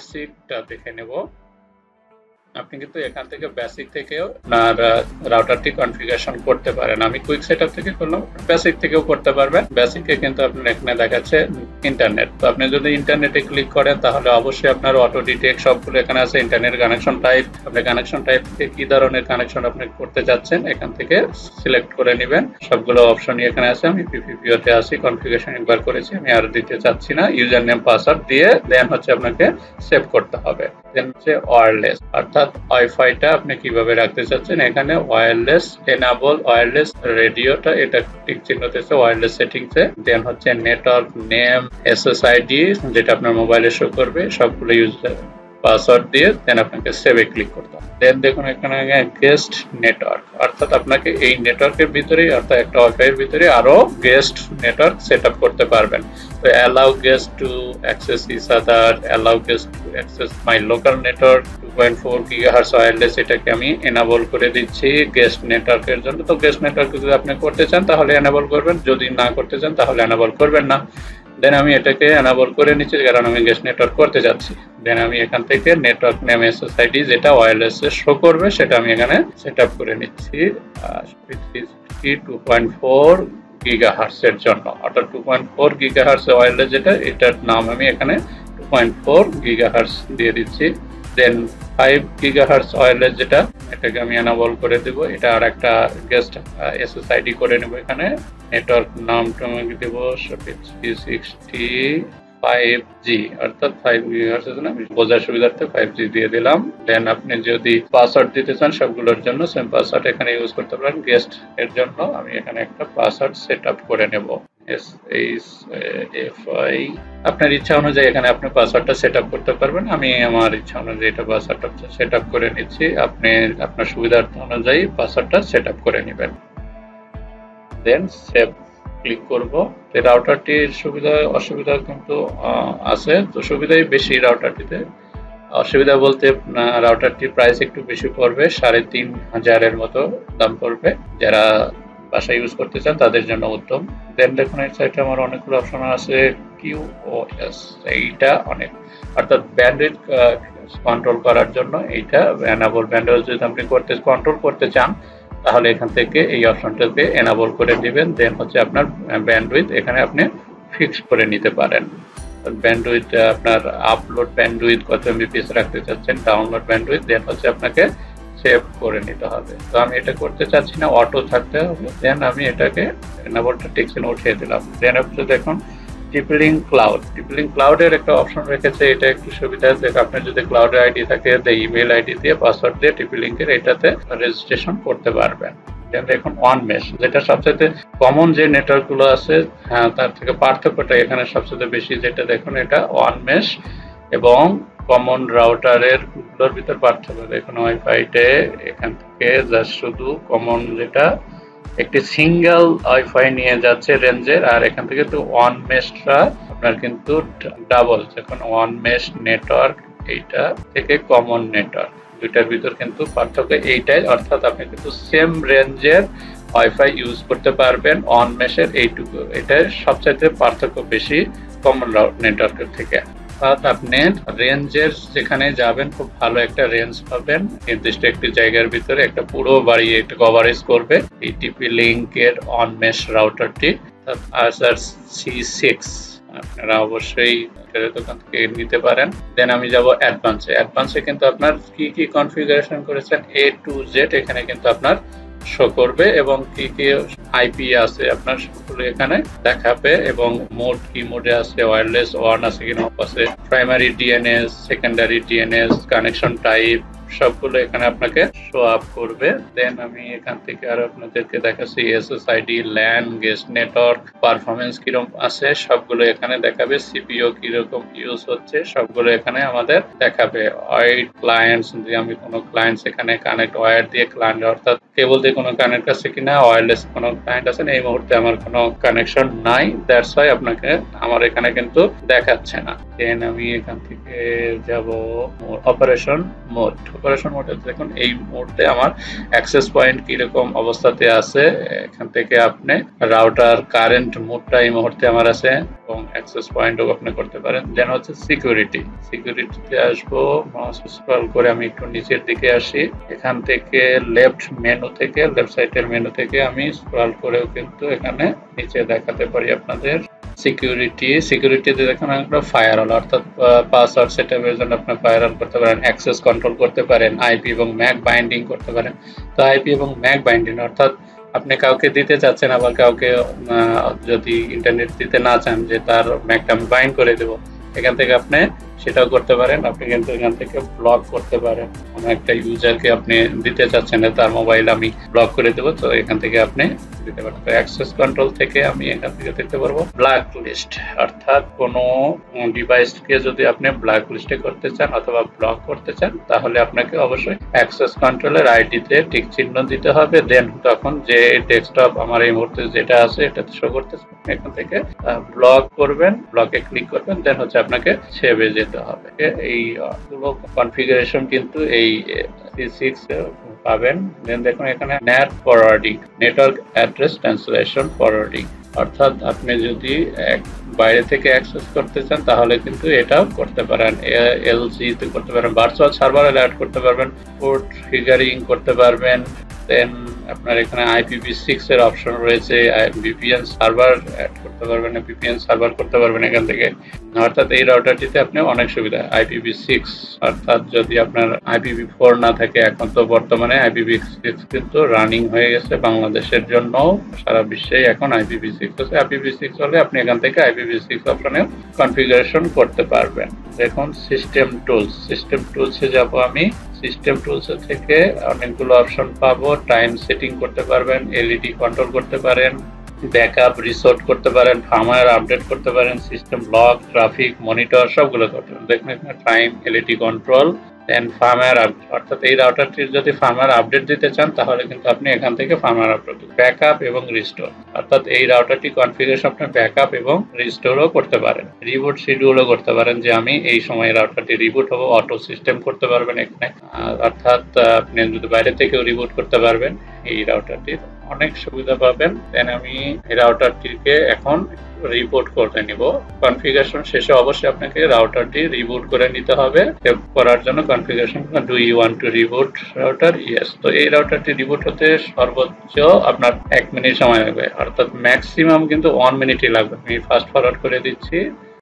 বেসিকটা দেখে নেব। আপনি কিন্তু এখান থেকে বেসিক থেকেও আপনার রাউটারটি কনফিগারেশন করতে পারেন। আমি কুইক সেটআপ থেকে করলাম, বেসিক থেকেও করতে পারবেন। বেসিকে কিন্তু আপনার এখানে দেখাচ্ছে ইন্টারনেট। তো আপনি যদি ইন্টারনেটে ক্লিক করেন তাহলে অবশ্যই আপনার অটো ডিটেক্ট সবগুলো এখানে আছে। ইন্টারনেট কানেকশন টাইপ, আপনি কানেকশন টাইপ থেকে কি ধরনের কানেকশন আপনি করতে যাচ্ছেন এখান থেকে সিলেক্ট করে নেবেন। সবগুলো অপশনই এখানে আছে। আমি পিপিপিওতে আছি, কনফিগারেশন একবার করেছি, আমি আর দিতে চাচ্ছি না। ইউজার নেম পাসওয়ার্ড দিয়ে দেন হচ্ছে আপনাকে সেভ করতে হবে। দেন হচ্ছে ওয়্যারলেস, অর্থাৎ ওয়াইফাইটা আপনি কিভাবে রাখতে চাচ্ছেন। এখানে ওয়্যারলেস এনাবল ওয়্যারলেস রেডিওটা এটা টিক চিহ্ন দিয়েছে ওয়্যারলেস সেটিংসে। দেন হচ্ছে নেটওয়ার্ক নেম এসএসআইডি যেটা আপনার মোবাইলে শো করবে, সবগুলো ইউজার পাসওয়ার্ড দিয়ে দেন আপনাকে সেভে ক্লিক করতে হবে। দেন দেখুন এখানে গেস্ট নেটওয়ার্ক, অর্থাৎ আপনাকে এই নেটওয়ার্কের ভিতরে অর্থাৎ একটা ওয়াইফাই এর ভিতরে আরো গেস্ট নেটওয়ার্ক সেটআপ করতে পারবেন। তো allow guest to access each other, allow guest to access my local network 2.4 GHz wireless, এটাকে আমি এনেবল করে দিচ্ছি গেস্ট নেটওয়ার্কের জন্য। তো গেস্ট নেটওয়ার্ক যদি আপনি করতে চান তাহলে এনেবল করবেন, যদি না করতে চান তাহলে এনেবল করবেন না। দেন আমি এটাকে এনেবল করে নিচ্ছি কারণ আমি গেস্ট নেটওয়ার্ক করতে যাচ্ছি। দেন আমি এখান থেকে নেটওয়ার্ক নেম এসএসআইডি যেটা ওয়্যারলেসে শো করবে সেটা আমি এখানে সেটআপ করে নিচ্ছি 2.4 গিগাহার্টজ এর জন্য, অর্থাৎ 2.4 গিগাহার্টজ ওয়্যারলেস যেটা, এটার নাম আমি এখানে 2.4 গিগাহার্টজ দিয়ে দিচ্ছি। দেন 5 গিগাহার্টজ ওয়্যারলেস যেটা, এটাকে আমি এনেবল করে দেব। এটা আর একটা গেস্ট এসএসআইডি করে নেব। এখানে নেটওয়ার্ক নামটা আমি দেব 5G, অর্থাৎ 5 গিগাহার্টজ এর জন্য আমি বোঝার সুবিধার্থে 5G দিয়ে দিলাম। দেন আপনি যদি পাসওয়ার্ড দিতে চান সবগুলোর জন্য সেম পাসওয়ার্ড এখানে ইউজ করতে পারেন। গেস্ট এর জন্য আমি এখানে একটা পাসওয়ার্ড সেটআপ করে নেব SHFI। আপনার ইচ্ছা অনুযায়ী এখানে আপনি পাসওয়ার্ডটা সেটআপ করতে পারবেন। আমি আমার ইচ্ছা অনুযায়ী এটা পাসওয়ার্ডটা সেটআপ করে নিচ্ছি। আপনি আপনার সুবিধার্থে অনুযায়ী পাসওয়ার্ডটা সেটআপ করে নেবেন। দেন সেভ ক্লিক করব। এই রাউটারটির সুবিধা অসুবিধা কিন্তু আছে। তো সুবিধাই বেশি রাউটারটিতে, অসুবিধা বলতে রাউটারটির প্রাইস একটু বেশি পড়বে, 3500 এর মতো দাম পড়বে। যারা বাসায় ইউজ করতে চান তাদের জন্য উত্তম। দেন দেখুন এই সাইটে আমার অনেকগুলো অপশন আছে। QoS এইটা অনেক, অর্থাৎ ব্যান্ডউইথ কন্ট্রোল করার জন্য এইটা এনেবল। ব্যান্ডউইথ যদি আপনি কন্ট্রোল করতে চান তাহলে এখান থেকে এই অপশনটাতে এনেবল করে দিবেন। দেন হচ্ছে আপনার ব্যান্ডউইথ এখানে আপনি ফিক্স করে নিতে পারেন। ব্যান্ডউইথ আপনার আপলোড ব্যান্ডউইথ কত এমবিপিএস রাখতে চাচ্ছেন, ডাউনলোড ব্যান্ডউইথ, দেন হচ্ছে আপনাকে সেভ করে নিতে হবে। তো আমি এটা করতে চাচ্ছি না, অটো থাকতে হবে। দেন আমি এটাকে এনেবলটা টেক্সট উঠিয়ে দিলাম। দেন আপনি দেখুন টিপলিং ক্লাউড, টিপলিং ক্লাউডের একটা অপশন রেখেছে। এটা একটু সুবিধা আছে, আপনার যদি ক্লাউডের আইডি থাকে ইমেল আইডি দিয়ে পাসওয়ার্ড দিয়ে টিপলিংকের এটাতে রেজিস্ট্রেশন করতে পারবেন। দেন দেখুন ওয়ান মেশ, যেটা সবচেয়ে কমন যে নেটওয়ার্ক গুলো আছে হ্যাঁ তার থেকে পার্থক্যটা এখানে সবচেয়ে বেশি। যেটা দেখুন এটা ওয়ান মেশ এবং কমন রাউটারের গুলোর ভিতর পার্থক্য দেখুন। ওয়াইফাইতে এখান থেকে জাস্ট শুধু কমন যেটা একটি সিঙ্গেল ওয়াইফাই নিয়ে যাচ্ছে রেঞ্জের, আর এখান থেকে তো ওয়ান মেশটা আপনার কিন্তু ডাবল। যখন ওয়ান মেশ নেটওয়ার্ক এইটা থেকে কমন নেটওয়ার্ক দুইটার ভিতর কিন্তু পার্থক্য এইটাই, অর্থাৎ আপনি কিন্তু সেম রেঞ্জের ওয়াইফাই ইউজ করতে পারবেন ওয়ান মেশের এইটুকু। এটার সবচাইতে পার্থক্য বেশি কমন নেটওয়ার্কের থেকে। আপনি রেঞ্জের যেখানে যাবেন খুব ভালো একটা রেঞ্জ পাবেন, নির্দিষ্ট একটি জায়গার ভিতরে একটা পুরো বাড়ি একটা কভারেজ করবে এই টিপি লিঙ্কের অন মেশ রাউটারটি RC6। আপনারা অবশ্যই দোকান থেকে নিতে পারেন। দেন আমি যাব অ্যাডভান্সে। অ্যাডভান্সে কিন্তু আপনার কি কি কনফিগারেশন করেছেন A to Z এখানে কিন্তু আপনার শো করবে এবং কি কি আইপি আছে আপনার সবগুলো এখানে দেখাবে এবং মোড কি মোডে আছে, ওয়্যারলেস ওয়ান আছে কিনা অফ আছে, primary DNS secondary DNS connection type সবগুলো এখানে আপনাকে শো আপ করবে। দেন আমি এখান থেকে আর আপনাদেরকে দেখাচ্ছি SSID LAN guest network performance কিরকম আছে সবগুলো এখানে দেখাবে। সিপিইউ কিরকম ইউজ হচ্ছে সবগুলো এখানে আমাদের দেখাবে। ওয়াইড ক্লায়েন্টস, যদি আমি কোনো ক্লায়েন্টস এখানে কানেক্ট ওয়্যার দিয়ে ক্লায়েন্ট অর্থাৎ কেবল দিয়ে কোনো কানেক্ট আছে কিনা, ওয়্যারলেস কোনো ক্লায়েন্ট আছে না, এই মুহূর্তে আমার কোনো কানেকশন নাই, দ্যাটস ওয়াই আপনাকে আমার এখানে কিন্তু দেখাচ্ছে না। দেন আমি এখান থেকে যাব অপারেশন মোড। অপারেশন মোডে দেখুন এই মুহূর্তে আমার অ্যাক্সেস পয়েন্ট কিরকম অবস্থাতে আছে। এখান থেকে আপনি রাউটার কারেন্ট মোডটা এই মুহূর্তে আমার আছে এবং অ্যাক্সেস পয়েন্টও আপনি করতে পারেন। দেন হচ্ছে সিকিউরিটিতে আসবো, মাউস স্ক্রল করে আমি একটু নিচের দিকে আসি। এখান থেকে লেফট সাইডের মেনু থেকে আমি স্ক্রল করেও কিন্তু এখানে নিচে দেখাতে পারি আপনাদের সিকিউরিটিতে দেখুন একটা ফায়ারওয়াল, অর্থাৎ পাসওয়ার্ড সেটআপের জন্য আপনি ফায়ারওয়াল করতে পারেন, অ্যাক্সেস কন্ট্রোল করতে পারেন, আইপি এবং ম্যাক বাইন্ডিং করতে পারেন। তো আইপি এবং ম্যাক বাইন্ডিং অর্থাৎ আপনি কাউকে দিতে চাচ্ছেন, আবার কাউকে যদি ইন্টারনেট দিতে না চান যে তার ম্যাকটা আমি বাইন্ড করে দেবো, এখান থেকে আপনি সেটাও করতে পারেন। আপনি কিন্তু এখান থেকে ব্লক করতে পারেন, কোনো একটা ইউজারকে আপনি দিতে চাচ্ছেন না তার মোবাইল আমি ব্লক করে দেবো, তো এখান থেকে আপনি দিতে পারেন। তো অ্যাক্সেস কন্ট্রোল থেকে আমি এখান থেকে দেখতে পারবো ব্ল্যাক লিস্ট, অর্থাৎ কোনো ডিভাইসকে যদি আপনি ব্ল্যাক লিস্টে করতে চান অথবা ব্লক করতে চান তাহলে আপনাকে অবশ্যই অ্যাক্সেস কন্ট্রোলের আইডিতে টিক চিহ্ন দিতে হবে। দেন তখন যে ডেস্কটপ আমার এই মুহূর্তে যেটা আছে এটাতে শো করতেছে, এখান থেকে ব্লক করবেন, ব্লকে ক্লিক করবেন, দেন হচ্ছে আপনাকে সেভে যেতে হবে। এই কনফিগারেশন কিন্তু এই C6 পাবেন। দেন দেখুন এখানে net forwarding, network address translation forwarding, অর্থাৎ আপনি যদি বাইরে থেকে অ্যাক্সেস করতে চান তাহলে কিন্তু এটাও করতে পারেন। LG তে করতে পারেন, ভার্চুয়াল সার্ভার অ্যাড করতে পারবেন, পোর্ট ফিগারিং করতে পারবেন। দেন আপনার এখানে IPv6 এর অপশন রয়েছে, VPN সার্ভার অ্যাড করতে পারবেন, VPN সার্ভার করতে পারবেন এখান থেকে। অর্থাৎ এই রাউটারটিতে আপনি অনেক সুবিধা। IPv6 অর্থাৎ যদি আপনার IPv4 না থাকে, এখন তো বর্তমানে IPv6 কিন্তু রানিং হয়ে গেছে বাংলাদেশের জন্য, সারা বিশ্বে এখন IPv6 আছে। IPv6 হলে আপনি এখান থেকে IPv6 অপশনে কনফিগারেশন করতে পারবেন। দেখুন সিস্টেম টুলসে যাব আমি। সিস্টেম টুলস থেকে অনেকগুলো অপশন পাবো। টাইম সেটিং করতে পারবেন, এলইডি কন্ট্রোল করতে পারেন, ব্যাকআপ রিসোর্ট করতে পারেন, ফার্মওয়্যার আপডেট করতে পারেন, সিস্টেম লক, ট্রাফিক মনিটর সবগুলো করতে পারেন। দেখুন এখানে টাইম, এলইডি কন্ট্রোল, দেন ফার্মওয়্যার আপডেট, অর্থাৎ এই রাউটারটির যদি ফার্মওয়্যার আপডেট দিতে চান তাহলে কিন্তু আপনি এখান থেকে ফার্মওয়্যার আপডেট, ব্যাকআপ এবং রিস্টোর, অর্থাৎ এই রাউটারটি কনফিগারেশন আপনি ব্যাকআপ এবং রিস্টোরও করতে পারেন। রিবুট শিডিউলও করতে পারেন যে আমি এই সময় রাউটারটি রিবুট হবো, অটো সিস্টেম করতে পারবেন এখানে, অর্থাৎ আপনি যদি বাইরে থেকেও রিবুট করতে পারবেন। এই রাউটারটির অনেক সুবিধা পাবেন। দেন আমি এই রাউটারটিকে এখন রিবুট করে নিব। কনফিগারেশন শেষে অবশ্যই আপনাকে রাউটারটি রিবুট করে নিতে হবে। করার জন্য configuration, do you want to reboot router? Yes. তো এই রাউটারটি রিবুট হতে সর্বোচ্চ আপনার 1 মিনিট সময় লাগবে, অর্থাৎ ম্যাক্সিমাম কিন্তু 1 মিনিটই লাগবে। আমি ফাস্ট ফরওয়ার্ড করে দিচ্ছি।